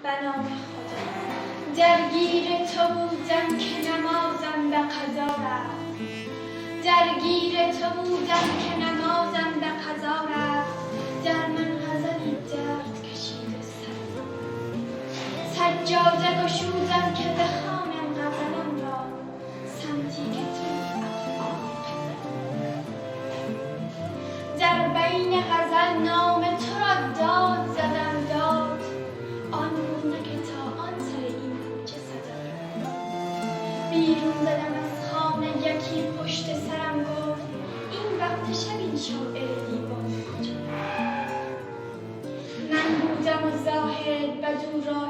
به نام خدا. درگیر تو بودم که نمازم به قضا رفت، درگیر تو بودم که نمازم به قضا رفت. در من غزلی درد کشید و سجاده گشودم که بخوانم غزلم را، سمتی که تو در بین غزل نام تو را داد زدم داد، آن گونه که تا آن سر این کوچه صدا رفت. بیرون زدم از خانه یکی پشت سرم گفت این وقت شب این شاعر دیوانه کجا؟ من بودم و زاهد بدو را